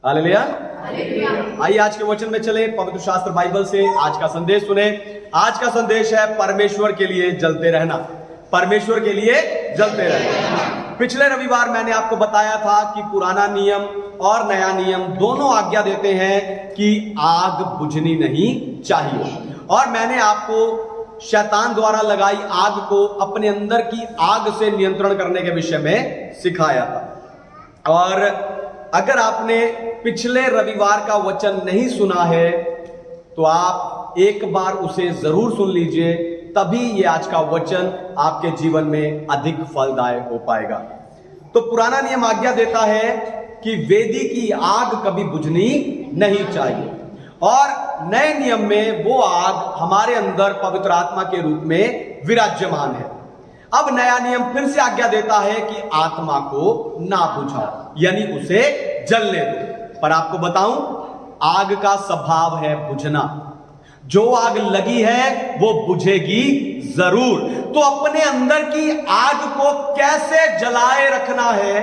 Hallelujah. आइए आज के वचन में चले, पवित्र शास्त्र बाइबल से आज का संदेश सुने। आज का संदेश है परमेश्वर के लिए जलते रहना। परमेश्वर के लिए जलते रहना। पिछले रविवार मैंने आपको बताया था कि पुराना नियम और नया नियम दोनों आज्ञा देते हैं कि आग बुझनी नहीं चाहिए, और मैंने आपको शैतान द्वारा लगाई आग को अपने अंदर की आग से नियंत्रण करने के विषय में सिखाया था। और अगर आपने पिछले रविवार का वचन नहीं सुना है तो आप एक बार उसे जरूर सुन लीजिए, तभी ये आज का वचन आपके जीवन में अधिक फलदायक हो पाएगा। तो पुराना नियम आज्ञा देता है कि वेदी की आग कभी बुझनी नहीं चाहिए, और नए नियम में वो आग हमारे अंदर पवित्र आत्मा के रूप में विराजमान है। अब नया नियम फिर से आज्ञा देता है कि आत्मा को ना बुझाओ, यानी उसे जलने दो। पर आपको बताऊं, आग का स्वभाव है बुझना। जो आग लगी है वो बुझेगी जरूर। तो अपने अंदर की आग को कैसे जलाए रखना है,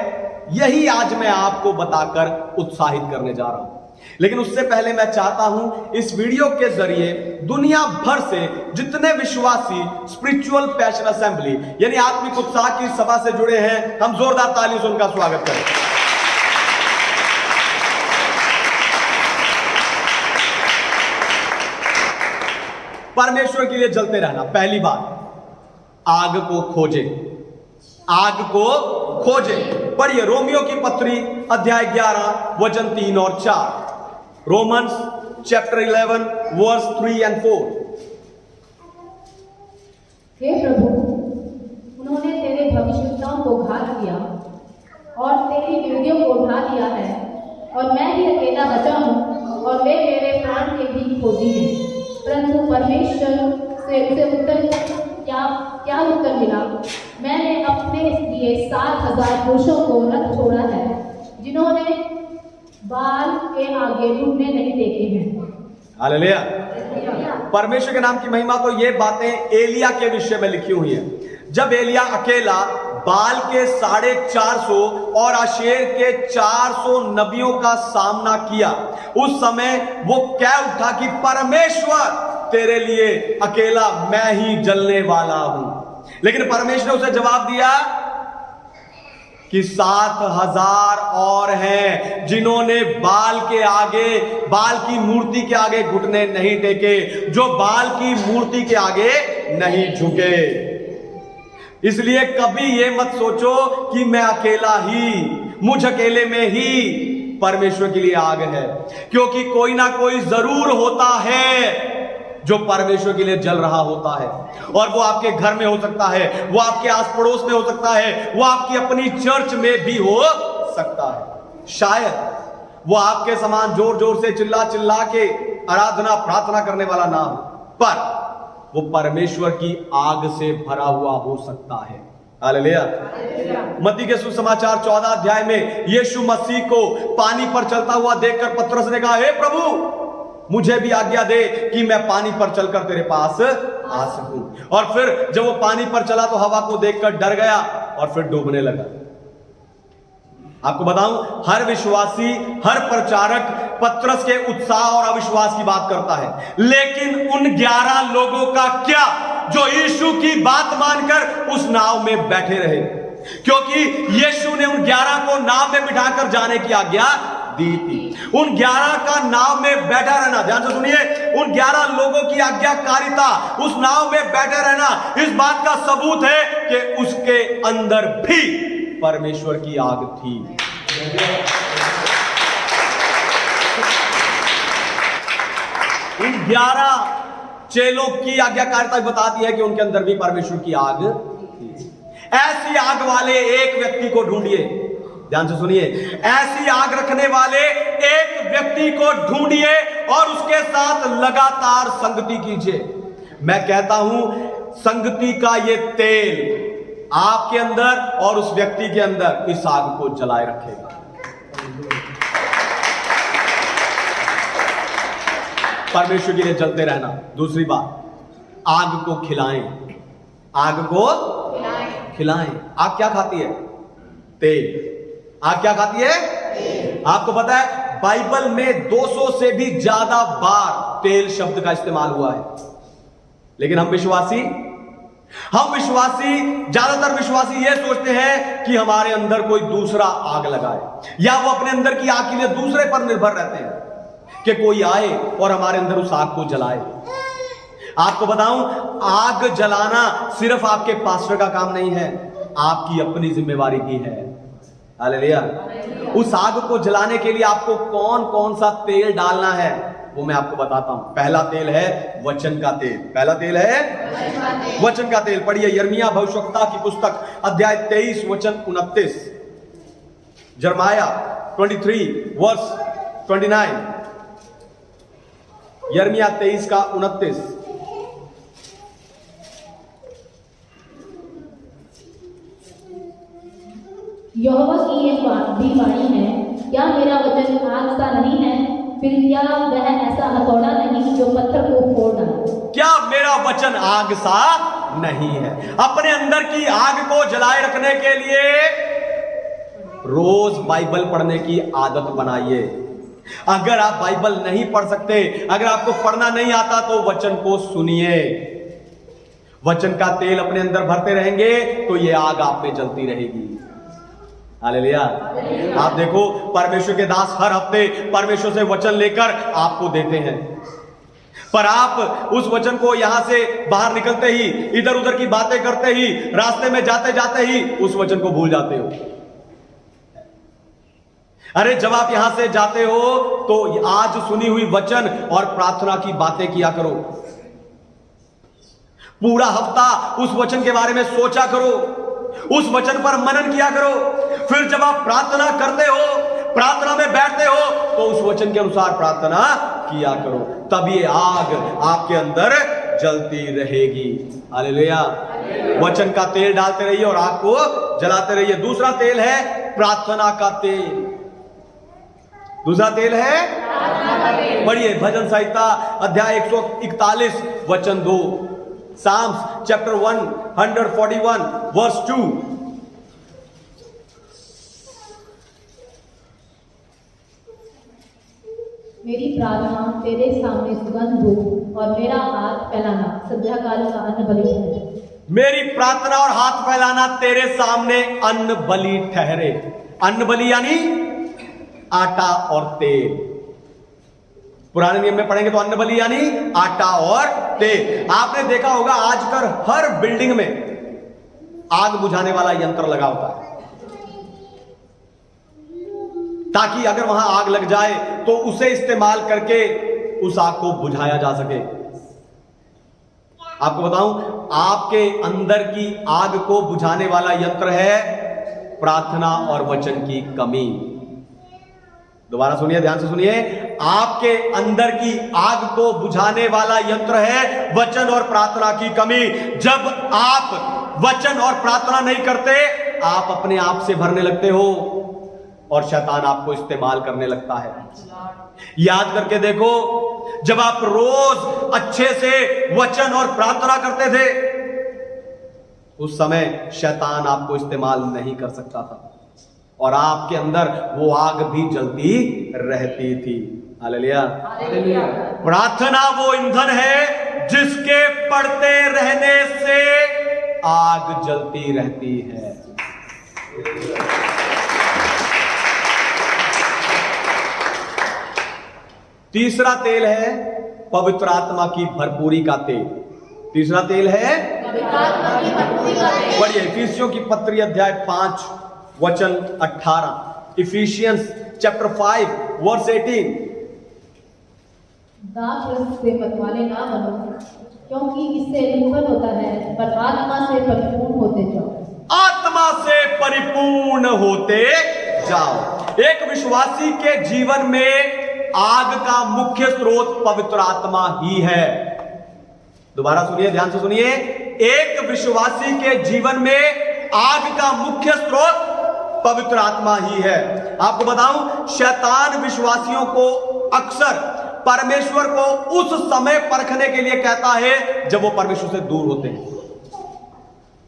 यही आज मैं आपको बताकर उत्साहित करने जा रहा हूं। लेकिन उससे पहले मैं चाहता हूं इस वीडियो के जरिए दुनिया भर से जितने विश्वासी स्पिरिचुअल पैशन असेंबली यानी आत्मिक उत्साह की सभा से जुड़े हैं, हम जोरदार तालियों से उनका स्वागत करें। परमेश्वर के लिए जलते रहना। पहली बात, आग को खोजे। आग को खोजे। पढ़िए रोमियो की पत्री अध्याय 11 वचन 3 और 4। Romans chapter 11 verse 3 and 4। हे प्रभु, उन्होंने तेरे भविष्यवक्ताओं को घात किया और तेरी विरोधियों को उठा दिया है, और मैं ही अकेला बचा हूँ और वे मेरे प्राण के भी खोजी हैं। परंतु परमेश्वर से उसे उत्तर क्या उत्तर मिला? मैंने अपने लिए 7,000 पुरुषों को रख छोड़ा है, जिन्होंने बाल के आगे झुकने नहीं देखे हैं। हालेलुया। परमेश्वर के नाम की महिमा। तो ये बातें एलिया के विषय में लिखी हुई है। जब एलिया अकेला बाल के 450 और आशेर के 400 नबियों का सामना किया, उस समय वो कह उठा कि परमेश्वर तेरे लिए अकेला मैं ही जलने वाला हूं। लेकिन परमेश्वर ने उसे जवाब दिया कि 7,000 और हैं जिन्होंने बाल के आगे, बाल की मूर्ति के आगे घुटने नहीं टेके, जो बाल की मूर्ति के आगे नहीं झुके। इसलिए कभी ये मत सोचो कि मैं अकेला ही, मुझ अकेले में ही परमेश्वर के लिए आग है, क्योंकि कोई ना कोई जरूर होता है जो परमेश्वर के लिए जल रहा होता है। और वो आपके घर में हो सकता है, वो आपके आस पड़ोस में हो सकता है, वो आपकी अपनी चर्च में भी हो सकता है। शायद वो आपके समान जोर जोर से चिल्ला चिल्ला के आराधना प्रार्थना करने वाला ना हो, पर वो परमेश्वर की आग से भरा हुआ हो सकता है। हालेलुया। मत्ती के सुसमाचार 14 अध्याय में यीशु मसीह को पानी पर चलता हुआ देखकर पतरस ने कहा, हे प्रभु, मुझे भी आज्ञा दे कि मैं पानी पर चलकर तेरे पास आ सकूं। और फिर जब वो पानी पर चला तो हवा को देखकर डर गया और फिर डूबने लगा। आपको बताऊं, हर विश्वासी, हर प्रचारक पतरस के उत्साह और अविश्वास की बात करता है, लेकिन उन 11 लोगों का क्या जो यीशु की बात मानकर उस नाव में बैठे रहे? क्योंकि यीशु ने उन 11 को नाव में बिठाकर जाने की आज्ञा दी थी। उन 11 का नाव में बैठा रहना, ध्यान से सुनिए, उन 11 लोगों की आज्ञाकारिता, उस नाव में बैठे रहना, इस बात का सबूत है कि उसके अंदर भी परमेश्वर की आग थी। उन 11 चेलों की आज्ञाकारिता बताती है कि उनके अंदर भी परमेश्वर की आग थी। ऐसी आग वाले एक व्यक्ति को ढूंढिए, ध्यान से सुनिए, ऐसी आग रखने वाले एक व्यक्ति को ढूंढिए और उसके साथ लगातार संगति कीजिए। मैं कहता हूं, संगति का ये तेल आपके अंदर और उस व्यक्ति के अंदर इस आग को जलाए रखेगा। परमेश्वर के लिए जलते रहना। दूसरी बात, आग को खिलाएं। आग को खिलाएं। आग क्या खाती है? तेल। आग क्या खाती है? आपको पता है बाइबल में 200 से भी ज्यादा बार तेल शब्द का इस्तेमाल हुआ है। लेकिन हम विश्वासी ज्यादातर विश्वासी ये सोचते हैं कि हमारे अंदर कोई दूसरा आग लगाए, या वो अपने अंदर की आग के लिए दूसरे पर निर्भर रहते हैं कि कोई आए और हमारे अंदर उस आग को जलाए। आपको बताऊं, आग जलाना सिर्फ आपके पास्टर का काम नहीं है, आपकी अपनी जिम्मेवारी भी है। हालेलुया। उस आग को जलाने के लिए आपको कौन कौन सा तेल डालना है वो मैं आपको बताता हूं। पहला तेल है वचन का तेल। पहला तेल है वचन का तेल। पढ़िए यिर्मयाह भविष्यवक्ता की पुस्तक अध्याय 23 वचन 29, यिर्मयाह 23 वर्स 29, यिर्मयाह 23 का 29। यहोवा की ये भी वाणी है, क्या मेरा वचन आग सा नहीं है? फिर क्या वह ऐसा हथौड़ा नहीं जो पत्थर को फोड़ डाले? क्या मेरा वचन आग सा नहीं है? अपने अंदर की आग को जलाए रखने के लिए रोज बाइबल पढ़ने की आदत बनाइए। अगर आप बाइबल नहीं पढ़ सकते, अगर आपको पढ़ना नहीं आता, तो वचन को सुनिए। वचन का तेल अपने अंदर भरते रहेंगे तो ये आग आप में जलती रहेगी। हालेलुया। आप देखो, परमेश्वर के दास हर हफ्ते परमेश्वर से वचन लेकर आपको देते हैं, पर आप उस वचन को यहां से बाहर निकलते ही, इधर उधर की बातें करते ही, रास्ते में जाते जाते ही उस वचन को भूल जाते हो। अरे जब आप यहां से जाते हो तो आज सुनी हुई वचन और प्रार्थना की बातें किया करो। पूरा हफ्ता उस वचन के बारे में सोचा करो, उस वचन पर मनन किया करो। फिर जब आप प्रार्थना करते हो, प्रार्थना में बैठते हो, तो उस वचन के अनुसार प्रार्थना किया करो। तब ये आग आपके अंदर जलती रहेगी। हालेलुया। वचन का तेल डालते रहिए और आग को जलाते रहिए। दूसरा तेल है प्रार्थना का तेल। दूसरा तेल है, पढ़िए भजन संहिता अध्याय 141 वचन 2, साम्स चैप्टर 141 वर्स 2। मेरी प्रार्थना तेरे सामने सुगंध हो और मेरा हाथ फैलाना संध्या काल का अन्न बलि है। मेरी प्रार्थना और हाथ फैलाना तेरे सामने अन्न बलि ठहरे। अन्न बलि यानी आटा और तेल। पुराने नियम में पढ़ेंगे तो अन्न बलि यानी आटा और तेल। आपने देखा होगा आजकल हर बिल्डिंग में आग बुझाने वाला यंत्र लगा होता है, ताकि अगर वहां आग लग जाए तो उसे इस्तेमाल करके उस आग को बुझाया जा सके। आपको बताऊं, आपके अंदर की आग को बुझाने वाला यंत्र है प्रार्थना और वचन की कमी। दोबारा सुनिए, ध्यान से सुनिए। आपके अंदर की आग को बुझाने वाला यंत्र है वचन और प्रार्थना की कमी। जब आप वचन और प्रार्थना नहीं करते, आप अपने आप से भरने लगते हो और शैतान आपको इस्तेमाल करने लगता है। याद करके देखो, जब आप रोज अच्छे से वचन और प्रार्थना करते थे, उस समय शैतान आपको इस्तेमाल नहीं कर सकता था और आपके अंदर वो आग भी जलती रहती थी। हालेलुया। प्रार्थना वो ईंधन है जिसके पड़ते रहने से आग जलती रहती है। तीसरा तेल है पवित्र आत्मा की भरपूरी का तेल। तीसरा तेल है पढ़िए इफिसियों की पत्री अध्याय 5 वचन 18। Efficiency chapter 5 verse 18। दास से मतवाले ना बनो, क्योंकि इससे निर्भर होता है, पर आत्मा से परिपूर्ण होते जाओ। आत्मा से परिपूर्ण होते जाओ। एक विश्वासी के जीवन में आग का मुख्य स्रोत पवित्र आत्मा ही है। दोबारा सुनिए, ध्यान से सुनिए। एक विश्वासी के जीवन में आग का मुख्य स्रोत पवित्र आत्मा ही है। आपको बताऊं, शैतान विश्वासियों को अक्सर परमेश्वर को उस समय परखने के लिए कहता है जब वो परमेश्वर से दूर होते हैं।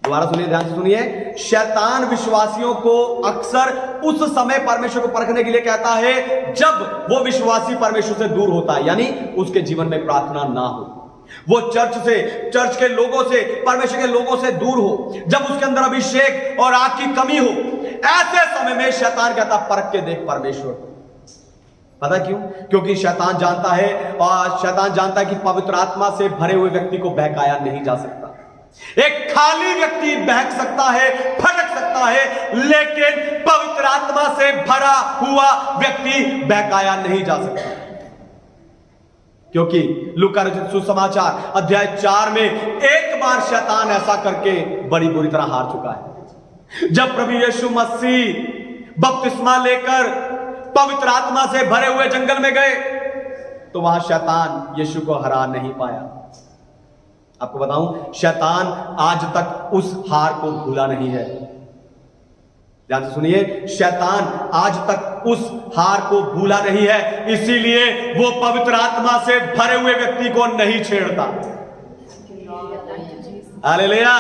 दोबारा सुनिए, ध्यान से सुनिए। शैतान विश्वासियों को अक्सर उस समय परमेश्वर को परखने के लिए कहता है जब वो विश्वासी परमेश्वर से दूर होता है, यानी उसके जीवन में प्रार्थना ना हो, वो चर्च के लोगों से, परमेश्वर के लोगों से दूर हो, जब उसके अंदर अभिषेक और आग की कमी हो, ऐसे समय में शैतान कहता परख के देख परमेश्वर। पता क्यों? क्योंकि शैतान जानता है कि पवित्र आत्मा से भरे हुए व्यक्ति को बहकाया नहीं जा सकता। एक खाली व्यक्ति बहक सकता है, भटक सकता है, लेकिन पवित्र आत्मा से भरा हुआ व्यक्ति बहकाया नहीं जा सकता। क्योंकि लूका रचित सुसमाचार अध्याय 4 में एक बार शैतान ऐसा करके बड़ी बुरी तरह हार चुका है। जब प्रभु यीशु मसीह बपतिस्मा लेकर पवित्र आत्मा से भरे हुए जंगल में गए तो वहां शैतान यीशु को हरा नहीं पाया। आपको बताऊं, शैतान आज तक उस हार को भूला नहीं है। ध्यान से सुनिए, शैतान आज तक उस हार को भूला नहीं है, इसीलिए वो पवित्र आत्मा से भरे हुए व्यक्ति को नहीं छेड़ता। हालेलुया।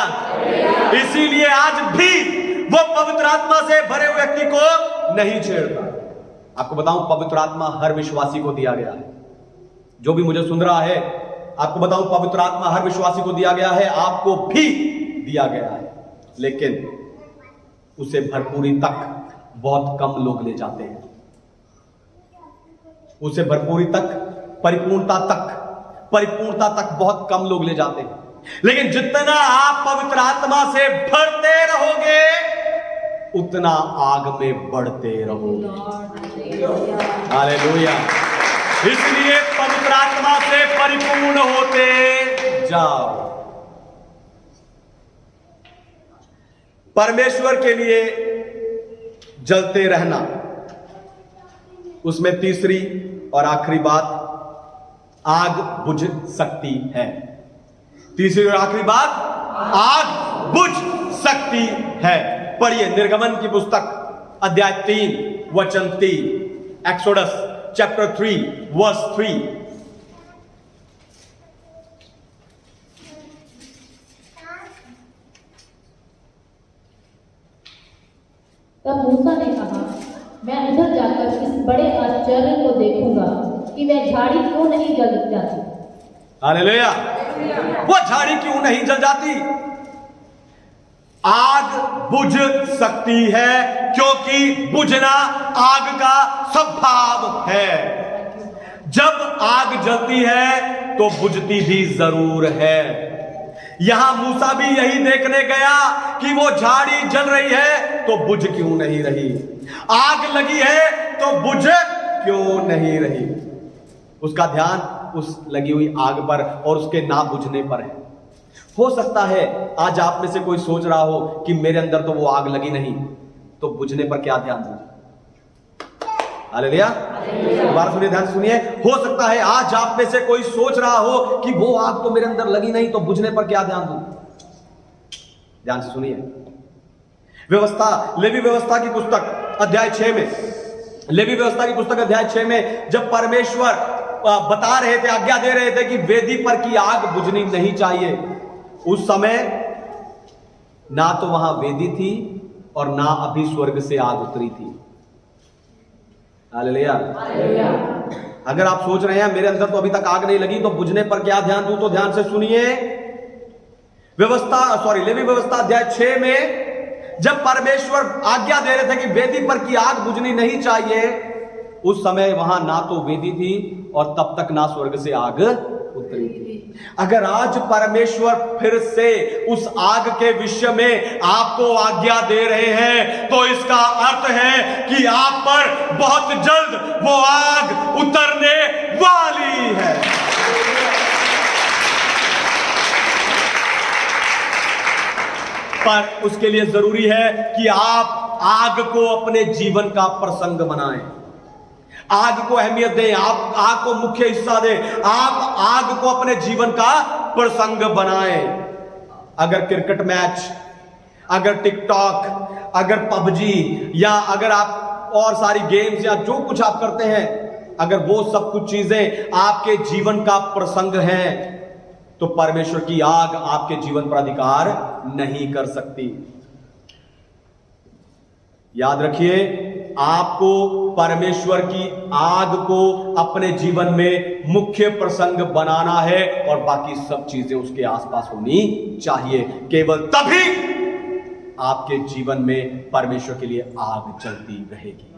इसीलिए आज भी वो पवित्र आत्मा से भरे हुए व्यक्ति को नहीं छेड़ता। आपको बताऊं, पवित्र आत्मा हर विश्वासी को दिया गया है। जो भी मुझे सुन रहा है, आपको बताऊं, पवित्र आत्मा हर विश्वासी को दिया गया है, आपको भी दिया गया है, लेकिन उसे भरपूरी तक बहुत कम लोग ले जाते हैं। उसे भरपूरी तक, परिपूर्णता तक बहुत कम लोग ले जाते हैं। लेकिन जितना आप पवित्र आत्मा से भरते रहोगे उतना आग में बढ़ते रहोगे। हालेलुया। इसलिए पवित्र आत्मा से परिपूर्ण होते जाओ। परमेश्वर के लिए जलते रहना, उसमें तीसरी और आखिरी बात, आग बुझ सकती है। तीसरी और आखिरी बात, आग बुझ सकती है। पढ़िए निर्गमन की पुस्तक अध्याय 3 वचन 3, एक्सोडस चैप्टर 3 वर्स 3। तब मूसा ने कहा, मैं उधर जाकर इस बड़े आश्चर्य को देखूंगा कि वह झाड़ी क्यों नहीं जल जाती। हालेलुया। वो झाड़ी क्यों नहीं जल जाती? आग बुझ सकती है क्योंकि बुझना आग का स्वभाव है। जब आग जलती है तो बुझती भी जरूर है। यहां मूसा भी यही देखने गया कि वो झाड़ी जल रही है तो बुझ क्यों नहीं रही, आग लगी है तो बुझ क्यों नहीं रही। उसका ध्यान उस लगी हुई आग पर और उसके ना बुझने पर है। हो सकता है आज आप में से कोई सोच रहा हो कि मेरे अंदर तो वो आग लगी नहीं, तो बुझने पर क्या ध्यान दूं? हालेलुया। दोबारा सुनिए, ध्यान से सुनिए। हो सकता है आज आप में से कोई सोच रहा हो कि वो आग तो मेरे अंदर लगी नहीं, तो बुझने पर क्या ध्यान दूं? ध्यान से सुनिए। व्यवस्था, लेवी व्यवस्था की पुस्तक अध्याय 6 में, लेवी व्यवस्था की पुस्तक अध्याय 6 में जब परमेश्वर बता रहे थे, आज्ञा दे रहे थे कि वेदी पर की आग बुझनी नहीं चाहिए, उस समय ना तो वहां वेदी थी और ना अभी स्वर्ग से आग उतरी थी। हालेलुया। अगर आप सोच रहे हैं मेरे अंदर तो अभी तक आग नहीं लगी, तो बुझने पर क्या ध्यान दूं, तो ध्यान से सुनिए। लेवी व्यवस्था अध्याय 6 में जब परमेश्वर आज्ञा दे रहे थे कि वेदी पर की आग बुझनी नहीं चाहिए, उस समय वहां ना तो वेदी थी और तब तक ना स्वर्ग से आग उतरी थी। अगर आज परमेश्वर फिर से उस आग के विषय में आपको आज्ञा दे रहे हैं, तो इसका अर्थ है कि आप पर बहुत जल्द वो आग उतरने वाली है। पर उसके लिए जरूरी है कि आप आग को अपने जीवन का प्रसंग बनाएं, आग को अहमियत दें, आप आग को मुख्य हिस्सा दें, आप आग को अपने जीवन का प्रसंग बनाएं। अगर क्रिकेट मैच, अगर टिकटॉक, अगर पबजी, या अगर आप और सारी गेम्स या जो कुछ आप करते हैं, अगर वो सब कुछ चीजें आपके जीवन का प्रसंग हैं, तो परमेश्वर की आग आपके जीवन पर अधिकार नहीं कर सकती। याद रखिए, आपको परमेश्वर की आग को अपने जीवन में मुख्य प्रसंग बनाना है और बाकी सब चीजें उसके आसपास होनी चाहिए। केवल तभी आपके जीवन में परमेश्वर के लिए आग जलती रहेगी।